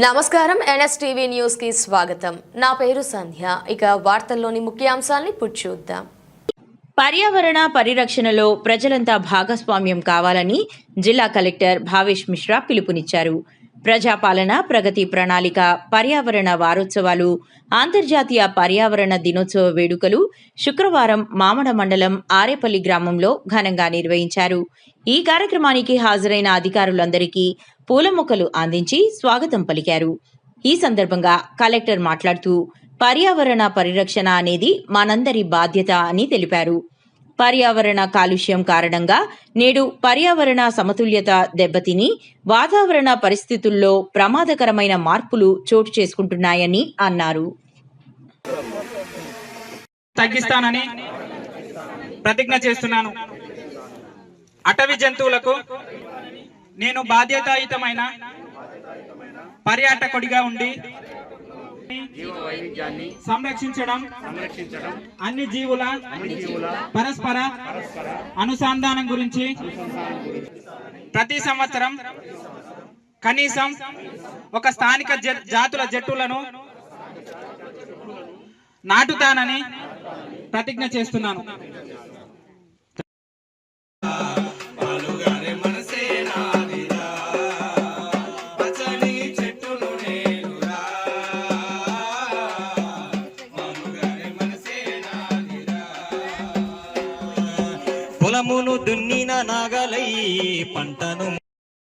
నమస్కారం NSTV news కి స్వాగతం. నా పేరు సంధ్య. ఇక వార్తల్లోని ముఖ్యాంశాల్ని చూద్దాం. పర్యావరణ పరిరక్షణలో ప్రజలంతా భాగస్వామ్యం కావాలని జిల్లా కలెక్టర్ భావేష్ మిశ్రా పిలుపునిచ్చారు. ప్రజాపాలన ప్రగతి ప్రణాళిక పర్యావరణ వారోత్సవాలు అంతర్జాతీయ పర్యావరణ దినోత్సవ వేడుకలు శుక్రవారం మామడ మండలం ఆరేపల్లి గ్రామంలో ఘనంగా నిర్వహించారు. ఈ కార్యక్రమానికి హాజరైన అధికారులందరికీ పూల మొక్కలు అందించి స్వాగతం పలికారు. ఈ సందర్భంగా కలెక్టర్ మాట్లాడుతూ పర్యావరణ పరిరక్షణ అనేది మనందరి బాధ్యత అని తెలిపారు. పర్యావరణ కాలుష్యం కారణంగా నేడు పర్యావరణ సమతుల్యత దెబ్బతిని వాతావరణ పరిస్థితుల్లో ప్రమాదకరమైన మార్పులు చోటు చేసుకుంటున్నాయని అన్నారు. తగ్గిస్తానని ప్రతిజ్ఞ చేస్తున్నాను. అటవీ జంతువులకు నేను బాధ్యతాయుతమైన పర్యాటకుడిగా ఉండి సంరక్షించడం, అన్ని జీవుల పరస్పర అనుసంధానం గురించి ప్రతి సంవత్సరం కనీసం ఒక స్థానిక జాతుల జట్టులను నాటుతానని ప్రతిజ్ఞ చేస్తున్నాను.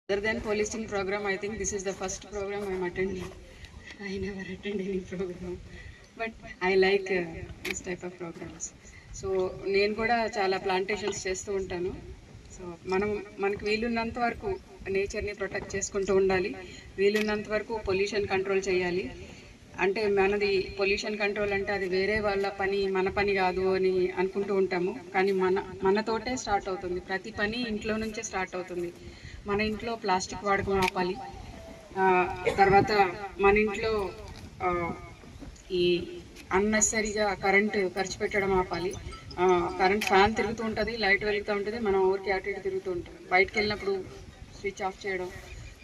Other than policing program, I think this is the first program I'm attending. I never attend any program, but I like this type of programs. So నేను కూడా చాలా ప్లాంటేషన్స్ చేస్తూ ఉంటాను. సో మనకు వీలున్నంత వరకు నేచర్ని ప్రొటెక్ట్ చేసుకుంటూ ఉండాలి. వీలున్నంత వరకు పొల్యూషన్ కంట్రోల్ చేయాలి. అంటే మనది పొల్యూషన్ కంట్రోల్ అంటే అది వేరే వాళ్ళ పని, మన పని కాదు అని అనుకుంటూ ఉంటాము. కానీ మనతోటే స్టార్ట్ అవుతుంది. ప్రతి పని ఇంట్లో నుంచే స్టార్ట్ అవుతుంది. మన ఇంట్లో ప్లాస్టిక్ వాడకం ఆపాలి. తర్వాత మన ఇంట్లో ఈ అన్నెసరీగా కరెంటు ఖర్చు పెట్టడం ఆపాలి. కరెంట్ ఫ్యాన్ తిరుగుతూ ఉంటుంది, లైట్ వెలుగుతూ ఉంటుంది, మనం ఊరికి అటు ఇటు తిరుగుతూ ఉంటాం. బయటకు వెళ్ళినప్పుడు స్విచ్ ఆఫ్ చేయడం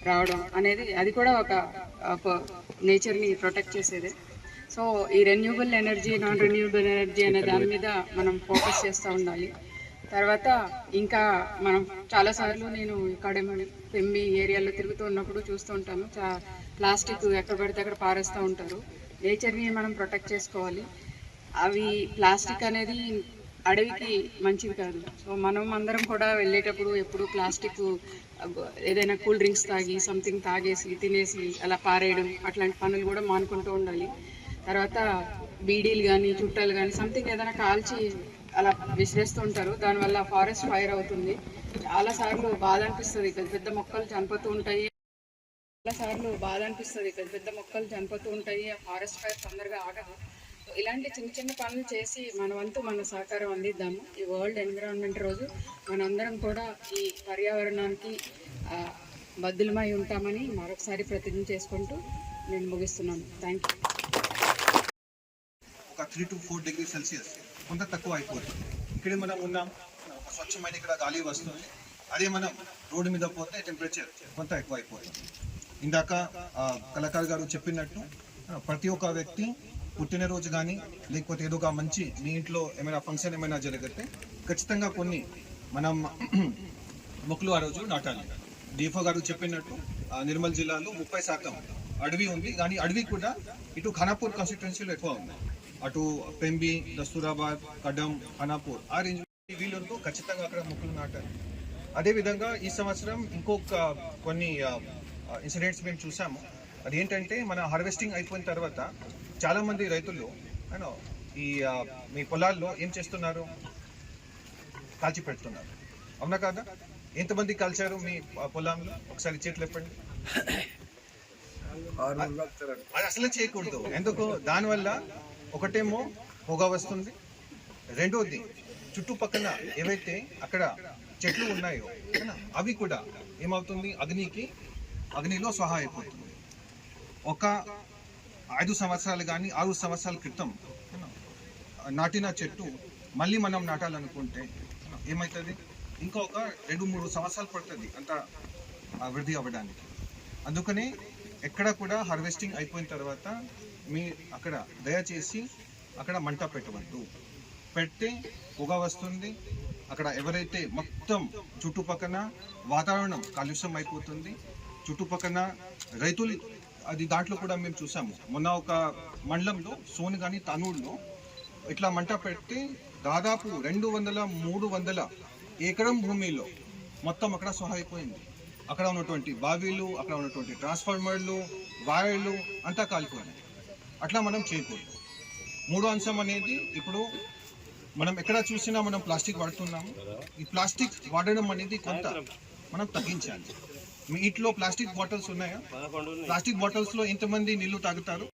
రావడం అనేది అది కూడా ఒక నేచర్ని ప్రొటెక్ట్ చేసేదే. సో ఈ renewable energy, non renewable energy అనే దాని మీద మనం ఫోకస్ చేస్తూ ఉండాలి. తర్వాత ఇంకా మనం చాలాసార్లు నేను ఇక్కడ పెంబి ఏరియాలో తిరుగుతూ ఉన్నప్పుడు చూస్తూ ఉంటాను, ప్లాస్టిక్ ఎక్కడ పడితే అక్కడ పారేస్తూ ఉంటారు. నేచర్ని మనం ప్రొటెక్ట్ చేసుకోవాలి. అవి ప్లాస్టిక్ అనేది అడవికి మంచిది కాదు. సో మనం అందరం కూడా వెళ్ళేటప్పుడు ఎప్పుడు ప్లాస్టిక్ ఏదైనా కూల్ డ్రింక్స్ తాగి సంథింగ్ తాగేసి తినేసి అలా పారేయడం అట్లాంటి పనులు కూడా మానుకుంటూ ఉండాలి. తర్వాత బీడీలు కానీ చుట్టాలు కానీ సంథింగ్ ఏదైనా కాల్చి అలా విసిరేస్తూ ఉంటారు. దానివల్ల ఫారెస్ట్ ఫైర్ అవుతుంది. చాలాసార్లు బాధ అనిపిస్తుంది, పెద్ద పెద్ద మొక్కలు చనిపోతూ ఉంటాయి. ఆ ఫారెస్ట్ ఫైర్ తొందరగా ఆగదు. ఇలాంటి చిన్న చిన్న పనులు చేసి మన వంతు మన సహకారం అందిద్దాము. ఈ వరల్డ్ ఎన్విరాన్మెంట్ రోజు మనందరం కూడా ఈ పర్యావరణానికి బద్దులమై ఉంటామని మరొకసారి ప్రతిజ్ఞ చేసుకుంటూ నేను ముగిస్తున్నాను. Thank you. ఒక 3 to 4 degrees సెల్సియస్ కొంత తక్కువ అయిపోతుంది. ఇక్కడ మనం ఉన్నాం, స్వచ్ఛమైన ఇక్కడ గాలి వస్తుంది. అదే మనం రోడ్డు మీద పోతే టెంపరేచర్ కొంత ఎక్కువ అయిపోతుంది. ఇందాక కళాకారు గారు చెప్పినట్టు ప్రతి ఒక్క వ్యక్తి పుట్టినరోజు కానీ లేకపోతే ఏదో ఒక మంచి మీ ఇంట్లో ఏమైనా ఫంక్షన్ ఏమైనా జరిగితే ఖచ్చితంగా కొన్ని మనం మొక్కలు ఆ రోజు నాటాలి. డిఎఫ్ఓ గారు చెప్పినట్టు నిర్మల్ జిల్లాలో 30% అడవి ఉంది. కానీ అడవి కూడా ఇటు ఖానాపూర్ కాన్స్టిట్యున్సీలో ఎక్కువ ఉంది. అటు పెంబి, దస్తూరాబాద్, కడమ్, ఖానాపూర్ ఆ రేంజ్ వీళ్ళతో ఖచ్చితంగా అక్కడ మొక్కలు నాటాలి. అదేవిధంగా ఈ సంవత్సరం ఇంకొక కొన్ని ఇన్సిడెంట్స్ మేము చూసాము. అదేంటంటే మన హార్వెస్టింగ్ అయిపోయిన తర్వాత చాలామంది రైతులు ఈ మీ పొలాల్లో ఏం చేస్తున్నారు, కాల్చి పెడుతున్నారు. అవునా కాదా? ఎంతమంది కాల్చారు మీ పొలంలో? ఒకసారి చేతులు చెప్పండి. అది అసలు చేయకూడదు. ఎందుకు? దానివల్ల ఒకటేమో పొగ వస్తుంది, రెండోది చుట్టుపక్కల ఏవైతే అక్కడ చెట్లు ఉన్నాయో అవి కూడా ఏమవుతుంది, అగ్నిలో సహాయపడుతుంది. ఒక 5 సంవత్సరాలు కానీ 6 సంవత్సరాల క్రితం నాటిన చెట్టు మళ్ళీ మనం నాటాలనుకుంటే ఏమవుతుంది, ఇంకొక 2-3 సంవత్సరాలు పడుతుంది అంత వృద్ధి అవ్వడానికి. అందుకనే ఎక్కడ కూడా హార్వెస్టింగ్ అయిపోయిన తర్వాత మీ అక్కడ దయచేసి అక్కడ మంట పెట్టవద్దు. పెడితే పొగ వస్తుంది. అక్కడ ఎవరైతే మొత్తం చుట్టుపక్కల వాతావరణం కాలుష్యం అయిపోతుంది. చుట్టుపక్కల రైతులు అది దాంట్లో కూడా మేము చూసాము. మొన్న ఒక మండలంలో సోని కానీ తనూరులో ఇట్లా మంట పెట్టి దాదాపు 200-300 ఎకరం భూమిలో మొత్తం అక్కడ సహాయపోయింది. అక్కడ ఉన్నటువంటి బావిలు, అక్కడ ఉన్నటువంటి ట్రాన్స్ఫార్మర్లు, వైర్లు అంతా కాలిపోయినాయి. అట్లా మనం చేయకూడదు. మూడో అంశం అనేది ఇప్పుడు మనం ఎక్కడ చూసినా మనం ప్లాస్టిక్ వాడుతున్నాము. ఈ ప్లాస్టిక్ వాడడం అనేది కొంత మనం తగ్గించాలి. మీ ఇంట్లో ప్లాస్టిక్ బాటిల్స్ ఉన్నాయా? ప్లాస్టిక్ బాటిల్స్లో ఎంతమంది నీళ్లు తాగుతారు?